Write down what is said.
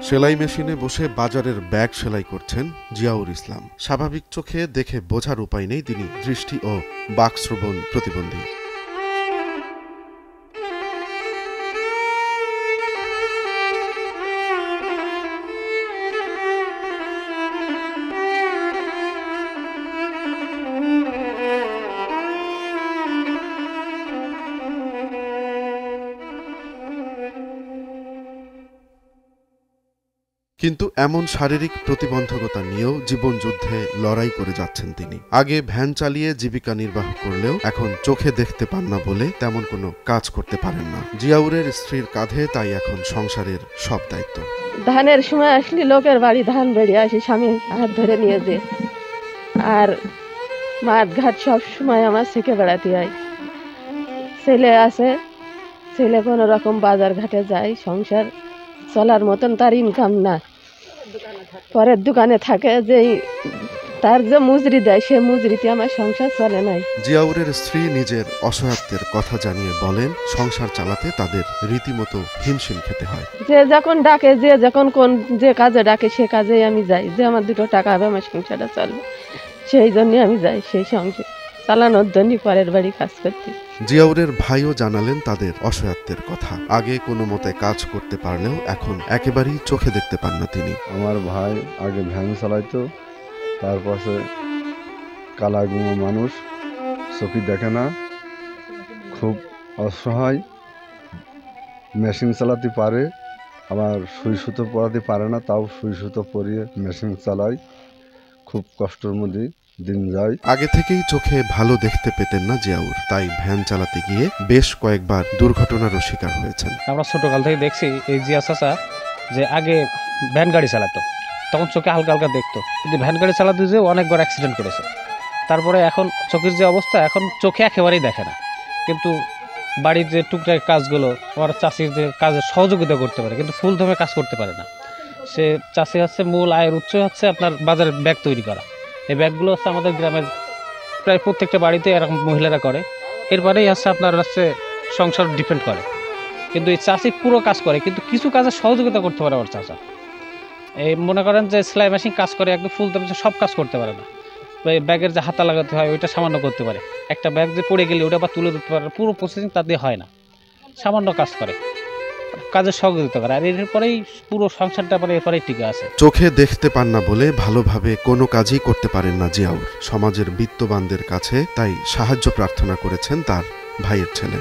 সেলাই মেশিনে বসে বাজারের ব্যাগ সেলাই করছেন জিয়াউর ইসলাম। স্বাভাবিক চোখে দেখে বোঝার উপায় নেই তিনি দৃষ্টি ও বাকশ্রবণ প্রতিবন্ধী। কিন্তু এমন শারীরিক প্রতিবন্ধকতা নিয়েও জীবনযুদ্ধে লড়াই করে যাচ্ছেন তিনি। আগে ভ্যান চালিয়ে জীবিকা নির্বাহ করলেও এখন চোখে দেখতে পান না বলে তেমন কোনো কাজ করতে পারেন না। জিয়াউরের স্ত্রীর কাঁধে তাই এখন সংসারের সব দায়িত্ব। ধানের সময় আসলে লোকের বাড়ি ধান বেরিয়ে আসি, স্বামী হাত ধরে নিয়ে যে, আর মাঠ ঘাট সব সময় আমার শিখে বেড়াতে হয়। ছেলে আছে, ছেলে কোনো রকম বাজার ঘাটে যায়, সংসার চলার মতন তার ইনকাম না, পরের দোকানে থাকে, যে তার যে মজুরি দেয় সে মজুরিতে আমার সংসার চলে নাই। জিয়াউরের স্ত্রী নিজের অসহায়ত্বের কথা জানিয়ে বলেন, সংসার চালাতে তাদের রীতিমতো হিমশিম খেতে হয়। যে যখন ডাকে, যে যখন কোন যে কাজে ডাকে সে কাজেই আমি যাই, যে আমার দুটো টাকা হবে আমার সংসারটা চলবে, সেই জন্য আমি যাই, সেই সংসার চালানোর জন্য পরের বাড়ি কাজ করতে। জিয়াউরের ভাইও জানালেন তাদের অসহায়ত্বের কথা। আগে কোনো মতে কাজ করতে পারলেও এখন একেবারেই চোখে দেখতে পান না তিনি। আমার ভাই আগে ভ্যান চালাইতো, তারপরে কালাগুমো মানুষ, চোখে দেখে না, খুব অসহায়, মেশিন চালাতে পারে, আবার সুই সুতো পরাতে পারে না, তাও সুই সুতো পরিয়ে মেশিন চালায়, খুব কষ্টের মধ্যে দিন যায়। আগে থেকেই চোখে ভালো দেখতে পেতেন না জিয়াউর, তাই ভ্যান চালাতে গিয়ে বেশ কয়েকবার দুর্ঘটনারও শিকার হয়েছেন। আমরা ছোটকাল থেকে দেখছি এই জিয়া চাচা যে আগে ভ্যান গাড়ি চালাতো, তখন চোখে হালকা হালকা দেখতো, কিন্তু ভ্যান গাড়ি চালাতে যে অনেকবার অ্যাক্সিডেন্ট করেছে। তারপরে এখন চোখের যে অবস্থা, এখন চোখে একেবারেই দেখে না, কিন্তু বাড়ির যে টুকটাক কাজগুলো আমার চাষির যে কাজে সহযোগিতা করতে পারে, কিন্তু ফুল দমে কাজ করতে পারে না। সে চাষি হচ্ছে মূল আয়ের উৎস হচ্ছে আপনার বাজারের ব্যাগ তৈরি করা। এই ব্যাগগুলো হচ্ছে আমাদের গ্রামের প্রায় প্রত্যেকটা বাড়িতে এরকম মহিলারা করে, এরপরেই হচ্ছে আপনার হচ্ছে সংসার ডিপেন্ড করে। কিন্তু এই চাষি পুরো কাজ করে, কিন্তু কিছু কাজে সহযোগিতা করতে পারে আমার চাচা। এই মনে করেন যে সেলাই মেশিন কাজ করে, একদম ফুল দমে সব কাজ করতে পারে না। ব্যাগের যে হাতা লাগাতে হয় ওইটা সামান্য করতে পারে, একটা ব্যাগ যে পড়ে গেলে ওটা বা তুলে দিতে পারে, পুরো প্রসেসিং তার দিয়ে হয় না, সামান্য কাজ করে, কাজের সহযোগিতা করে, আর এরপরেই পুরো সংসারটা পরে এরপরেই টিকে আছে। চোখে দেখতে পান না বলে ভালোভাবে কোনো কাজই করতে পারেন না জিয়াউর। সমাজের বিত্তবানদের কাছে তাই সাহায্য প্রার্থনা করেছেন তার ভাইয়ের ছেলে।